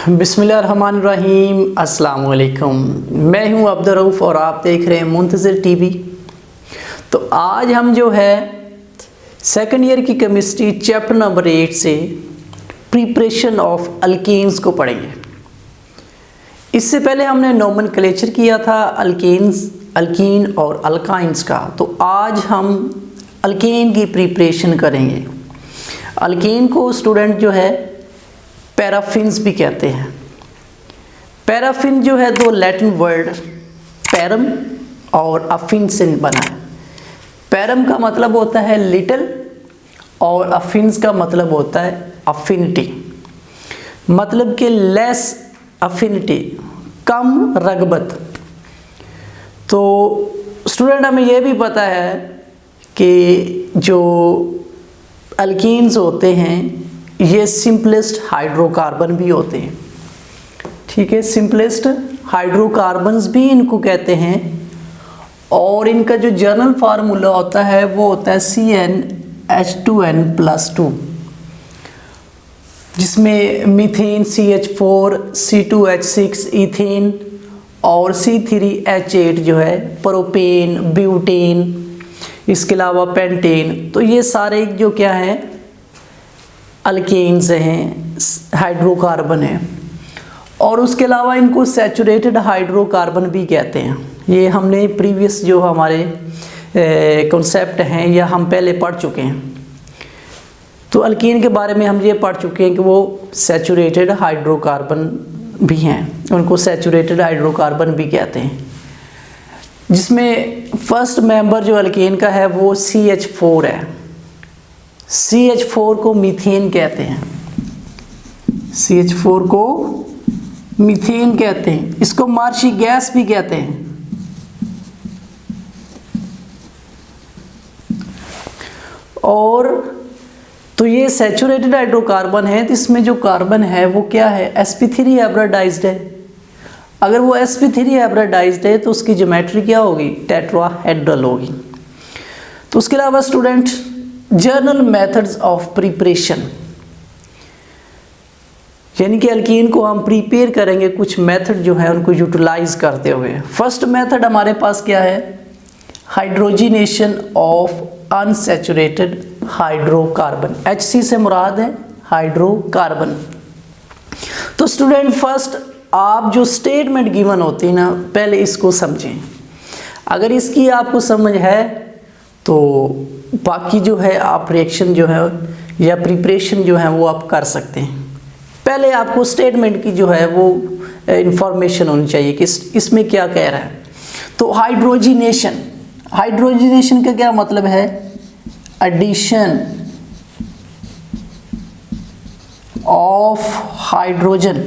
बिस्मिल्लाहिर्रहमानिर्रहीम। अस्सलाम वालेकुम। मैं हूं अब्दुल रऊफ़ और आप देख रहे हैं मुंतज़िर टीवी। तो आज हम जो है सेकंड ईयर की केमिस्ट्री चैप्टर नंबर 8 से प्रिपरेशन ऑफ अल्केन्स को पढ़ेंगे। इससे पहले हमने नोमेनक्लेचर किया था अल्केन्स, अल्कीन और अल्काइंस का। तो आज हम अल्केन की प्रिपरेशन करेंगे। अल्केन को स्टूडेंट जो है पैराफिन्स भी कहते हैं। पैराफिन जो है दो लैटिन वर्ड पैरम और अफिन से बना है। पैरम का मतलब होता है लिटिल और अफिन्स का मतलब होता है अफिनिटी, मतलब कि लेस अफिनिटी, कम रगबत। तो स्टूडेंट हमें यह भी पता है कि जो अल्कीन्स होते हैं ये सिंपलेस्ट हाइड्रोकार्बन भी होते हैं। ठीक है, सिंपलेस्ट हाइड्रोकार्बन्स भी इनको कहते हैं। और इनका जो जर्नल फार्मूला होता है वो होता है CnH2n+2, जिसमें मीथेन CH4, C2H6 ईथेन और C3H8 जो है प्रोपेन, ब्यूटेन, इसके अलावा पेंटेन। तो ये सारे जो क्या है अल्केन्स हैं, हाइड्रोकार्बन हैं। और उसके अलावा इनको सैचुरेटेड हाइड्रोकार्बन भी कहते हैं। ये हमने प्रीवियस जो हमारे कॉन्सेप्ट हैं या हम पहले पढ़ चुके हैं। तो अल्कीन के बारे में हम ये पढ़ चुके हैं कि वो सैचुरेटेड हाइड्रोकार्बन भी हैं, उनको सैचुरेटेड हाइड्रोकार्बन भी कहते हैं। जिसमें फर्स्ट मेंबर जो अल्केन का है वो CH4 है। CH4 को मीथेन कहते हैं। CH4 को मीथेन कहते हैं। इसको मार्शी गैस भी कहते हैं। और तो ये सैचुरेटेड हाइड्रोकार्बन है। तो इसमें जो कार्बन है वो क्या है, sp3 हाइब्रिडाइज्ड है। अगर वो sp3 हाइब्रिडाइज्ड है तो उसकी ज्योमेट्री क्या होगी, टेट्राहेड्रल होगी। तो उसके अलावा student journal methods of preparation, यानी कि अल्कीन को हम प्रिपेयर करेंगे कुछ मेथड जो है उनको यूटिलाइज करते हुए। फर्स्ट मेथड हमारे पास क्या है, hydrogenation of unsaturated hydrocarbon. HC से मुराद है हाइड्रोकार्बन। तो स्टूडेंट फर्स्ट आप जो स्टेटमेंट गिवन होती है ना, पहले इसको समझें। अगर इसकी आपको समझ है तो बाकी जो है आप रिएक्शन जो है या प्रिपरेशन जो है वो आप कर सकते हैं। पहले आपको स्टेटमेंट की जो है वो इंफॉर्मेशन होनी चाहिए कि इसमें क्या कह रहा है। तो हाइड्रोजिनेशन, हाइड्रोजिनेशन का क्या मतलब है, एडिशन ऑफ हाइड्रोजन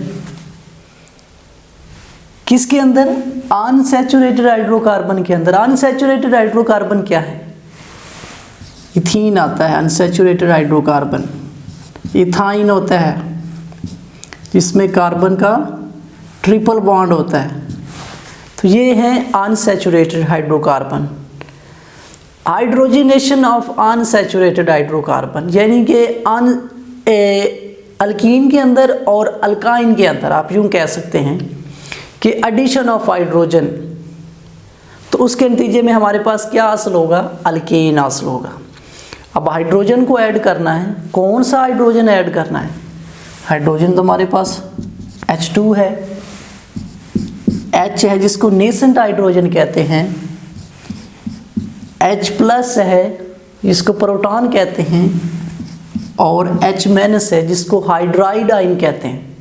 किसके अंदर, अनसैचुरेटेड हाइड्रोकार्बन के अंदर। अनसैचुरेटेड हाइड्रोकार्बन क्या है, इथीन आता है अनसैचुरेटेड हाइड्रोकार्बन। इथाइन होता है जिसमें कार्बन का ट्रिपल बॉन्ड होता है। तो ये है unsaturated hydrocarbon. Hydrogenation of unsaturated hydrocarbon यानी कि अल्कीन के अंदर और अल्काइन के अंदर आप यूँ कह सकते हैं कि एडिशन ऑफ हाइड्रोजन। तो उसके नतीजे में हमारे पास क्या हासिल होगा, अल्केन हासिल होगा। अब हाइड्रोजन को ऐड करना है, कौन सा हाइड्रोजन ऐड करना है, हाइड्रोजन तो हमारे पास H2 है, H है जिसको नेसेंट हाइड्रोजन कहते हैं, H+ है जिसको प्रोटॉन कहते हैं, और H- है जिसको हाइड्राइड आयन कहते हैं।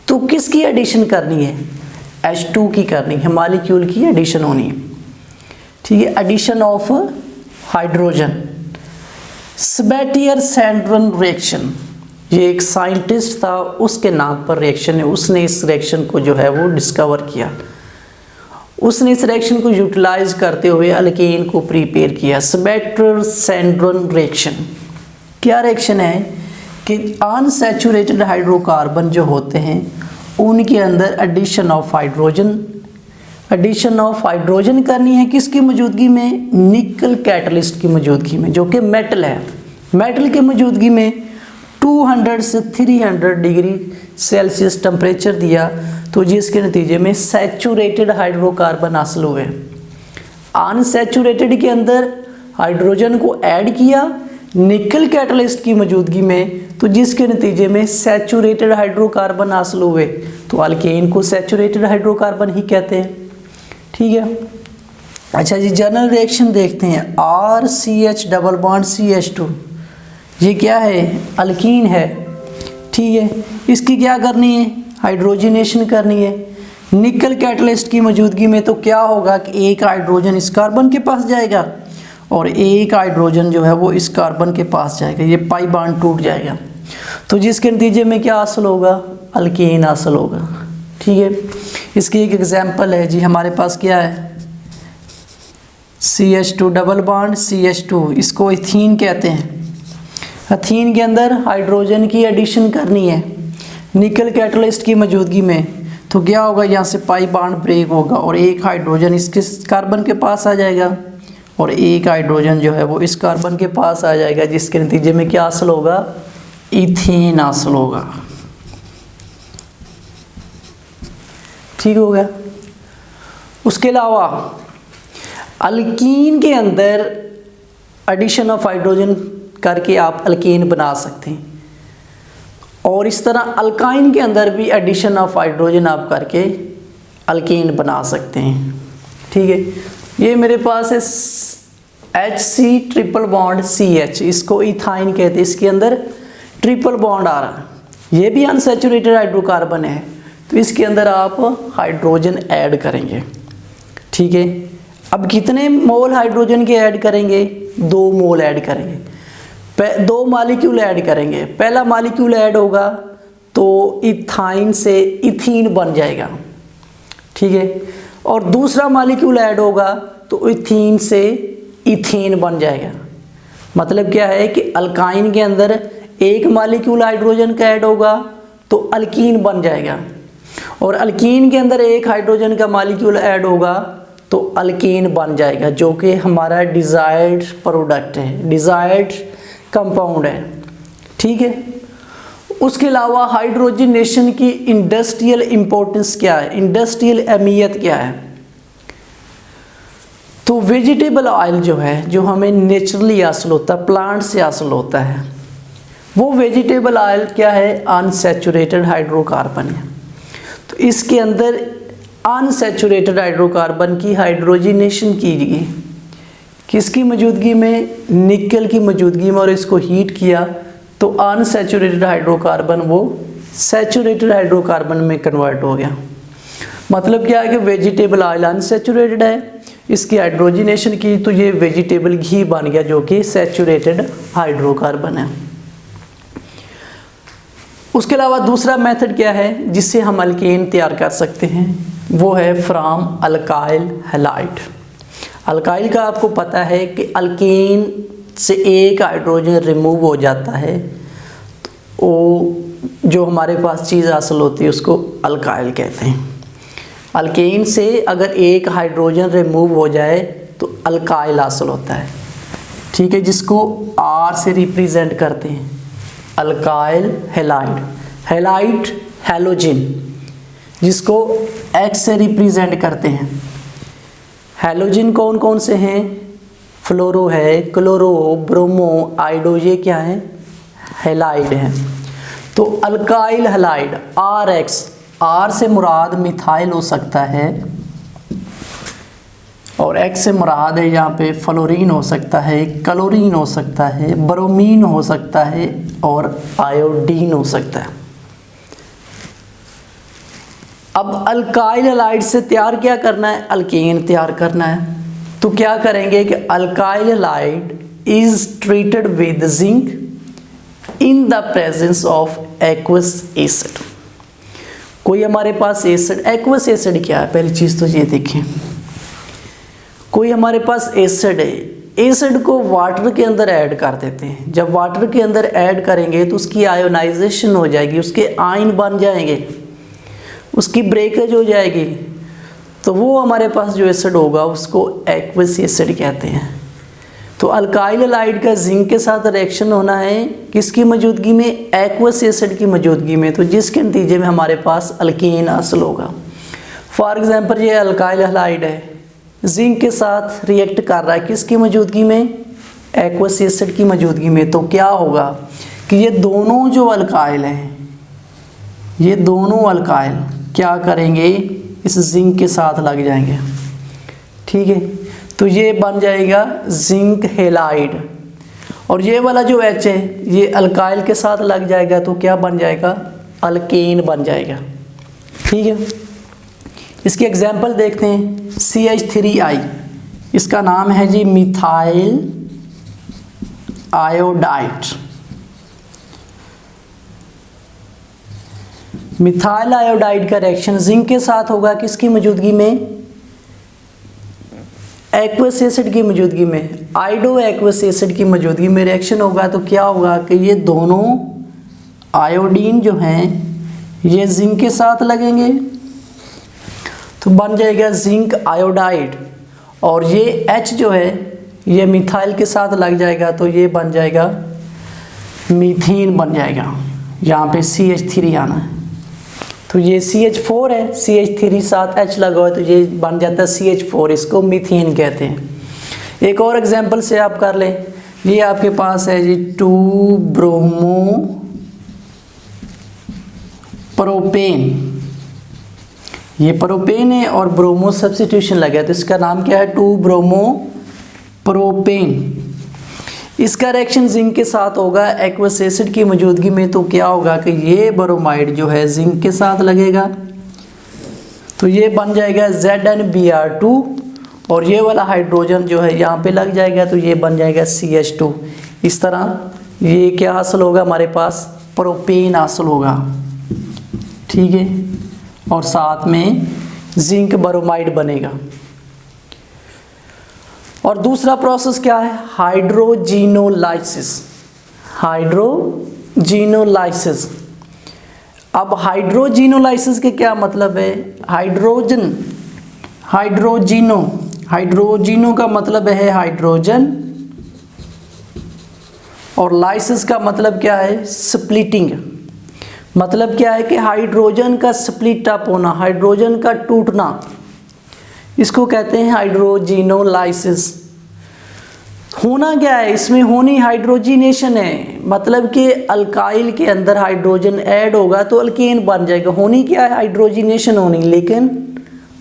तो किसकी एडिशन करनी है, H2 की करनी है, मॉलिक्यूल की एडिशन होनी है। ठीक है, एडिशन ऑफ हाइड्रोजन। स्बैटियर-सैंडरन रिएक्शन, ये एक साइंटिस्ट था, उसके नाम पर रिएक्शन है। उसने इस रिएक्शन को जो है वो डिस्कवर किया। उसने इस रिएक्शन को यूटिलाइज करते हुए अल्केन को प्रिपेयर किया। स्बैटियर-सैंडरन रिएक्शन क्या रिएक्शन है कि अनसैचुरेटेड हाइड्रोकार्बन जो होते हैं उनके अंदर addition of hydrogen, addition of hydrogen करनी है किसकी मौजूदगी में, निकल कैटलिस्ट की मौजूदगी में, जो कि मेटल है। मेटल की मौजूदगी में 200 से 300 डिग्री सेल्सियस टेम्परेचर दिया, तो जिसके नतीजे में सैचुरेटेड हाइड्रोकार्बन हासिल हुए। अनसैचुरेटेड के अंदर हाइड्रोजन को ऐड किया निकल कैटलिस्ट की मौजूदगी में, तो जिसके नतीजे में सैचुरेटेड हाइड्रोकार्बन हासिल हुए। तो अल्केन को सैचुरेटेड हाइड्रोकार्बन ही कहते हैं। ठीक है, अच्छा जी, जनरल रिएक्शन देखते हैं। RCH डबल बॉन्ड CH2, ये क्या है? अल्कीन है। ठीक है, इसकी क्या करनी है? हाइड्रोजनेशन करनी है। निकल कैटलिस्ट की मौजूदगी में तो क्या होगा कि एक हाइड्रोजन इस कार्बन के पास जाएगा और एक हाइड्रोजन जो है वो इस कार्बन के पास जाएगा, ये पाई बॉन्ड टूट जाएगा, तो जिसके नतीजे में क्या हासिल होगा? अल्केन हासिल होगा। ठीक है, इसकी एक एग्जांपल है जी, हमारे पास क्या है? CH2 डबल बॉन्ड CH2, इसको इथीन कहते हैं। इथीन के अंदर हाइड्रोजन की एडिशन करनी है निकल कैटलिस्ट की मौजूदगी में, तो क्या होगा? यहाँ से पाई बॉन्ड ब्रेक होगा और एक हाइड्रोजन इसके कार्बन के पास आ जाएगा और एक हाइड्रोजन जो है वो इस कार्बन के पास आ जाएगा, जिसके नतीजे में क्या हासिल होगा? इथेन हासिल होगा। ठीक हो गया। उसके अलावा अल्कीन के अंदर एडिशन ऑफ हाइड्रोजन करके आप अल्केन बना सकते हैं, और इस तरह अल्काइन के अंदर भी एडिशन ऑफ हाइड्रोजन आप करके अल्केन बना सकते हैं। ठीक है, ये मेरे पास है HC ट्रिपल बॉन्ड CH, इसको इथाइन कहते हैं, इसके अंदर ट्रिपल बॉन्ड आ रहा है, ये भी अनसैचुरेटेड हाइड्रोकार्बन है, तो इसके अंदर आप हाइड्रोजन ऐड करेंगे। ठीक है, अब कितने मोल हाइड्रोजन के ऐड करेंगे? 2 मोल ऐड करेंगे, 2 मॉलिक्यूल ऐड करेंगे। पहला मॉलिक्यूल ऐड होगा तो इथाइन से इथीन बन जाएगा। ठीक है, और दूसरा मॉलिक्यूल ऐड होगा तो इथीन से इथेन बन जाएगा। मतलब क्या है कि अल्काइन के अंदर एक मॉलिक्यूल हाइड्रोजन का ऐड होगा तो अल्कीन बन जाएगा, और अल्कीन के अंदर एक हाइड्रोजन का मॉलिक्यूल ऐड होगा तो अल्केन बन जाएगा, जो कि हमारा डिज़ायर्ड प्रोडक्ट है, डिज़ायर्ड कंपाउंड है। ठीक है, उसके अलावा हाइड्रोजनेशन की इंडस्ट्रियल इंपॉर्टेंस क्या है, इंडस्ट्रियल अहमियत क्या है? तो वेजिटेबल ऑयल जो है, जो हमें नेचुरली हासिल होता है, प्लांट से हासिल होता है, वो वेजिटेबल ऑयल क्या है? अनसैचुरेटेड हाइड्रोकार्बन है। तो इसके अंदर अनसैचुरेटेड हाइड्रोकार्बन की हाइड्रोजनेशन कीजिए, किसकी मौजूदगी में? निकल की मौजूदगी में, और इसको हीट किया तो अनसैचुरेटेड हाइड्रोकार्बन वो सैचुरेटेड हाइड्रोकार्बन में कन्वर्ट हो गया। मतलब क्या है कि वेजिटेबल ऑयल अनसैचुरेटेड है, इसकी हाइड्रोजनेशन की तो ये वेजिटेबल घी बन गया, जो कि सैचुरेटेड हाइड्रोकार्बन है। उसके अलावा दूसरा मेथड क्या है जिससे हम अल्केन तैयार कर सकते हैं? वो है फ्रॉम अल्काइल हैलाइड। अल्काइल का आपको पता है कि अल्केन से एक हाइड्रोजन रिमूव हो जाता है, तो जो हमारे पास चीज़ हासिल होती है उसको अल्काइल कहते हैं। अल्केन से अगर एक हाइड्रोजन रिमूव हो जाए तो अल्काइल हासिल होता है। ठीक है, जिसको R से रिप्रेजेंट करते हैं, अल्काइल हैलाइड। हैलाइड हैलोजन, जिसको X से रिप्रेजेंट करते हैं। हैलोजन कौन कौन से हैं? फ्लोरो है, क्लोरो, ब्रोमो, आइडो, ये क्या है? हैलाइड हैं। तो अल्काइल हैलाइड RX, R से मुराद मिथाइल हो सकता है, और X से मुराद है यहाँ पे फ्लोरीन हो सकता है, क्लोरीन हो सकता है, ब्रोमीन हो सकता है, और आयोडीन हो सकता है। अब अल्काइल हैलाइड से तैयार क्या करना है? अल्केन तैयार करना है। तो क्या करेंगे कि alkyl halide is treated with zinc in the presence of aqueous acid. कोई हमारे पास एसिड, एक्वस एसिड क्या है? पहली चीज़ तो ये देखें, कोई हमारे पास एसिड है, एसिड को वाटर के अंदर ऐड कर देते हैं। जब वाटर के अंदर ऐड करेंगे तो उसकी आयोनाइजेशन हो जाएगी, उसके आयन बन जाएंगे, उसकी ब्रेकेज हो जाएगी, तो वो हमारे पास जो एसिड होगा उसको एक्वस एसिड कहते हैं। तो अल्काइल हैलाइड का जिंक के साथ रिएक्शन होना है किसकी मौजूदगी में, एक्वस एसिड की मौजूदगी में, तो जिसके नतीजे में हमारे पास अल्कीन हासिल होगा। फॉर एग्जांपल ये अल्काइल हैलाइड है, जिंक के साथ रिएक्ट कर रहा है किसकी मौजूदगी में, एक्वस एसिड की मौजूदगी में, तो क्या होगा कि ये दोनों जो अल्काइल हैं, ये दोनों अल्काइल क्या करेंगे, इस जिंक के साथ लग जाएंगे। ठीक है, तो ये बन जाएगा जिंक हैलाइड, और ये वाला जो H है ये अल्काइल के साथ लग जाएगा तो क्या बन जाएगा, अल्केन बन जाएगा। ठीक है, इसकी एग्जांपल देखते हैं। CH3I, इसका नाम है जी मिथाइल आयोडाइड। मिथाइल आयोडाइड का रिएक्शन जिंक के साथ होगा किसकी मौजूदगी में, एक्वस एसिड की मौजूदगी में, आयोडो एक्वस एसिड की मौजूदगी में रिएक्शन होगा तो क्या होगा कि ये दोनों आयोडीन जो हैं ये जिंक के साथ लगेंगे तो बन जाएगा जिंक आयोडाइड, और ये H जो है ये मिथाइल के साथ लग जाएगा तो ये बन जाएगा मीथेन बन जाएगा। यहाँ पे CH3 आना है, तो ये CH4 है, CH3 साथ H लगा हुआ है तो ये बन जाता है CH4, इसको मीथेन कहते हैं। एक और एग्जांपल से आप कर लें, ये आपके पास है जी 2 ब्रोमो प्रोपेन, ये प्रोपेन है और ब्रोमो सब्स्टिट्यूशन लगा है तो इसका नाम क्या है, 2 ब्रोमो प्रोपेन। इसका रिएक्शन जिंक के साथ होगा एक्वस एसिड की मौजूदगी में, तो क्या होगा कि ये ब्रोमाइड जो है जिंक के साथ लगेगा तो ये बन जाएगा ZnBr2, और ये वाला हाइड्रोजन जो है यहाँ पे लग जाएगा तो ये बन जाएगा CH2। इस तरह ये क्या हासिल होगा, हमारे पास प्रोपेन हासिल होगा। ठीक है, और साथ में जिंक ब्रोमाइड बनेगा। और दूसरा प्रोसेस क्या है, हाइड्रोजिनोलाइसिस। हाइड्रोजिनोलाइसिस, अब हाइड्रोजिनोलाइसिस के क्या मतलब है, हाइड्रोजन, हाइड्रोजिनो का मतलब है हाइड्रोजन, और लाइसिस का मतलब क्या है, स्प्लिटिंग। मतलब क्या है कि हाइड्रोजन का स्प्लिट अप होना, हाइड्रोजन का टूटना, इसको कहते हैं हाइड्रोजिनोलाइसिस। होना क्या है इसमें, होनी हाइड्रोजिनेशन है, मतलब कि अल्काइल के अंदर हाइड्रोजन ऐड होगा तो अल्केन बन जाएगा। होनी क्या है, हाइड्रोजिनेशन होनी, लेकिन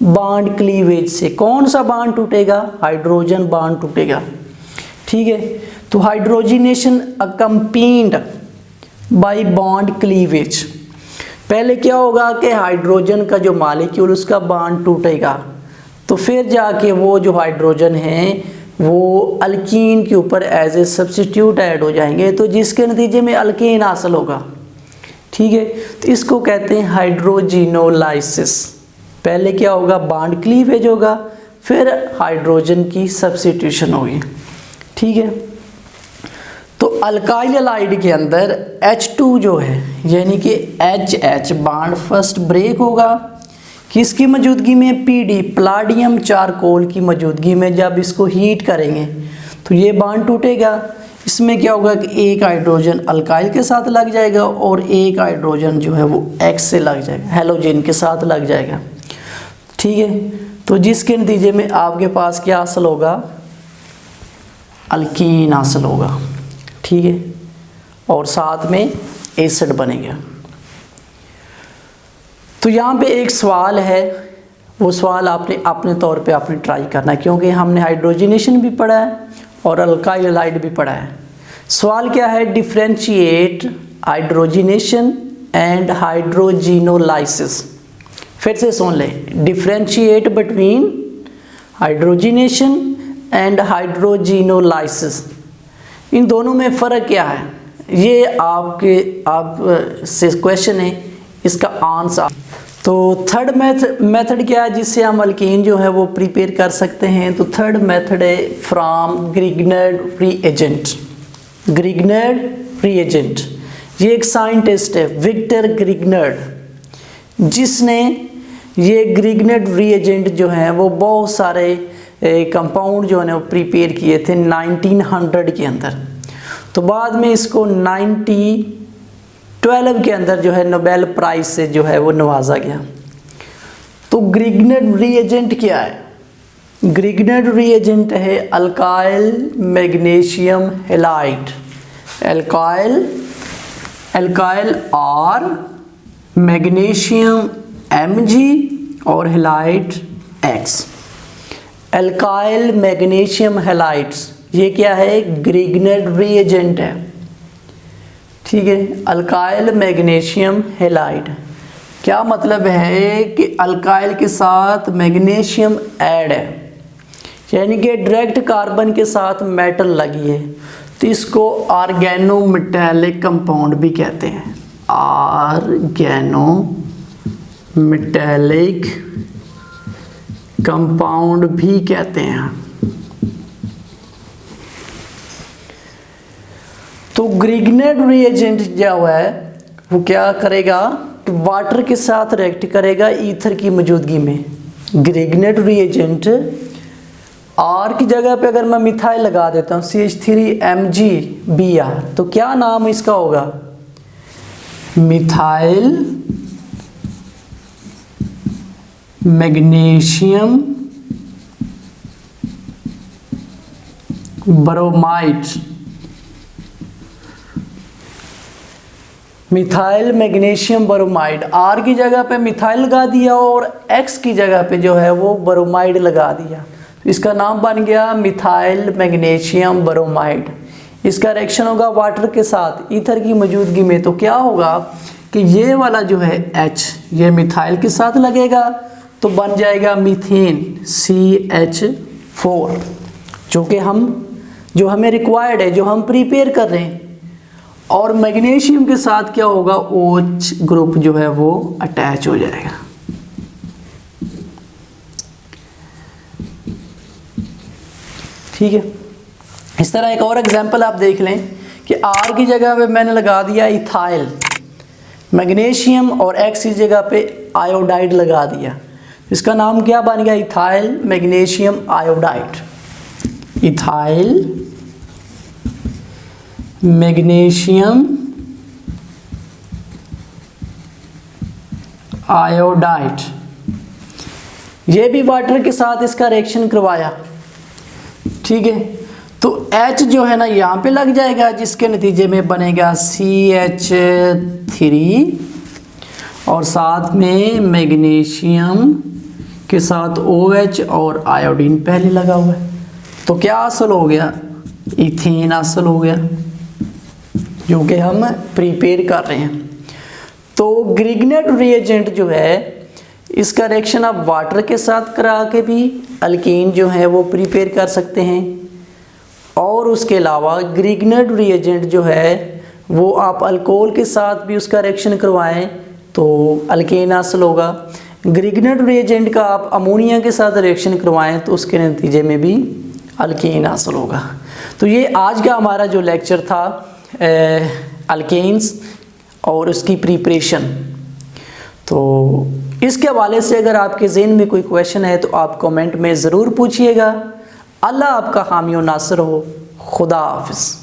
बॉन्ड क्लीवेज से। कौन सा बॉन्ड टूटेगा, हाइड्रोजन बॉन्ड टूटेगा। ठीक है, तो hydrogenation accompanied by bond cleavage. पहले क्या होगा कि हाइड्रोजन का जो मॉलिक्यूल उसका बॉन्ड टूटेगा तो फिर जाके वो जो हाइड्रोजन है वो अल्कीन के ऊपर एज ए सब्स्टिट्यूट ऐड हो जाएंगे तो जिसके नतीजे में अल्केन हासिल होगा। ठीक है, तो इसको कहते हैं हाइड्रोजिनोलाइसिस। पहले क्या होगा, बॉन्ड क्लीवेज होगा, फिर हाइड्रोजन की सब्स्टिट्यूशन होगी। ठीक है, तो अल्काइल हैलाइड के अंदर H2 जो है यानी कि HH बॉन्ड फर्स्ट ब्रेक होगा किसकी मौजूदगी में, PD प्लाडियम चारकोल की मौजूदगी में। जब इसको हीट करेंगे तो ये बॉन्ड टूटेगा। इसमें क्या होगा कि एक हाइड्रोजन अल्काइल के साथ लग जाएगा और एक हाइड्रोजन जो है वो X से लग जाएगा, हेलोजन के साथ लग जाएगा। ठीक है, तो जिसके नतीजे में आपके पास क्या हासिल होगा, अल्कीन हासिल होगा। ठीक है, और साथ में एसिड बनेगा। तो यहाँ पे एक सवाल है, वो सवाल आपने अपने तौर पे आपने ट्राई करना है क्योंकि हमने हाइड्रोजिनेशन भी पढ़ा है और अल्काइल हैलाइड भी पढ़ा है। सवाल क्या है, डिफरेंशिएट हाइड्रोजिनेशन एंड हाइड्रोजिनोलाइसिस। फिर से सुन लें, डिफरेंशिएट बिटवीन हाइड्रोजिनेशन एंड हाइड्रोजिनोलाइसिस, इन दोनों में फ़र्क क्या है, ये आप से क्वेश्चन है, इसका आंसर। तो थर्ड मेथड क्या है जिससे हम अल्कीन जो है वो प्रिपेयर कर सकते हैं, तो थर्ड मेथड है फ्रॉम ग्रिग्नर्ड रिएजेंट। ग्रिग्नर्ड रिएजेंट, ये एक साइंटिस्ट है विक्टर ग्रिग्नर्ड, जिसने ये ग्रिग्नर्ड रिएजेंट जो है वो बहुत सारे कंपाउंड जो है ना वो प्रिपेयर किए थे 1900 के अंदर। तो बाद में इसको 1912 के अंदर जो है नोबेल प्राइज़ से जो है वो नवाजा गया। तो ग्रिग्नेट रिएजेंट क्या है? ग्रिग्नेट रिएजेंट है अल्काइल मैग्नीशियम हैलाइड, अल्काइल और मैग्नीशियम Mg और halide X। Alkyl magnesium halides ये क्या है? ग्रिग्नेट रिएजेंट है, ठीक है। अल्काइल मैग्नीशियम हैलाइड क्या मतलब है कि अल्काइल के साथ मैग्नीशियम ऐड है, यानी कि डायरेक्ट कार्बन के साथ मेटल लगी है, तो इसको ऑर्गेनोमेटेलिक कंपाउंड भी कहते हैं। ऑर्गेनोमेटेलिक कंपाउंड भी कहते हैं। तो ग्रिग्नेट रिएजेंट जो है वो क्या करेगा कि वाटर के साथ रिएक्ट करेगा ईथर की मौजूदगी में। ग्रिग्नेट रिएजेंट आर की जगह पे अगर मैं मिथाइल लगा देता हूँ CH3MgBr, तो क्या नाम इसका होगा? Methyl magnesium bromide. Methyl magnesium bromide, R की जगह पे मिथाइल लगा दिया और एक्स की जगह पे जो है वो ब्रोमाइड लगा दिया, इसका नाम बन गया मिथाइल मैग्नीशियम ब्रोमाइड। इसका रिएक्शन होगा वाटर के साथ ईथर की मौजूदगी में, तो क्या होगा कि ये वाला जो है H ये मिथाइल के साथ लगेगा तो बन जाएगा मीथेन CH4, जो हमें रिक्वायर्ड है, जो हम प्रिपेयर कर रहे हैं। और मैग्नीशियम के साथ क्या होगा? OH ग्रुप जो है वो अटैच हो जाएगा। ठीक है। इस तरह एक और एग्जांपल आप देख लें कि R की जगह पे मैंने लगा दिया इथाइल, मैग्नीशियम और X की जगह पे आयोडाइड लगा दिया, इसका नाम क्या बन गया? Ethyl magnesium iodide. Ethyl magnesium iodide, ये भी वाटर के साथ इसका रिएक्शन करवाया, ठीक है। तो H जो है ना यहाँ पे लग जाएगा, जिसके नतीजे में बनेगा CH3 और साथ में मैग्नीशियम के साथ OH और आयोडीन पहले लगा हुआ है, तो क्या हासिल हो गया? इथेन हासिल हो गया, जो कि हम प्रिपेयर कर रहे हैं। तो ग्रिग्नेट रिएजेंट जो है इसका रिएक्शन आप वाटर के साथ करा के भी अल्कीन जो है वो प्रिपेयर कर सकते हैं, और उसके अलावा ग्रिग्नेट रिएजेंट जो है वो आप अल्कोहल के साथ भी उसका रिएक्शन करवाएं तो अल्केन हासिल होगा। ग्रिग्नेट रिएजेंट का आप अमोनिया के साथ रिएक्शन करवाएं तो उसके नतीजे में भी अल्केन हासिल होगा। तो ये आज का हमारा जो लेक्चर था अल्केन्स और उसकी प्रिपरेशन। तो इसके हवाले से अगर आपके ज़हन में कोई क्वेश्चन है तो आप कमेंट में ज़रूर पूछिएगा। अल्लाह आपका हामी और नासिर हो। खुदा हाफिज़।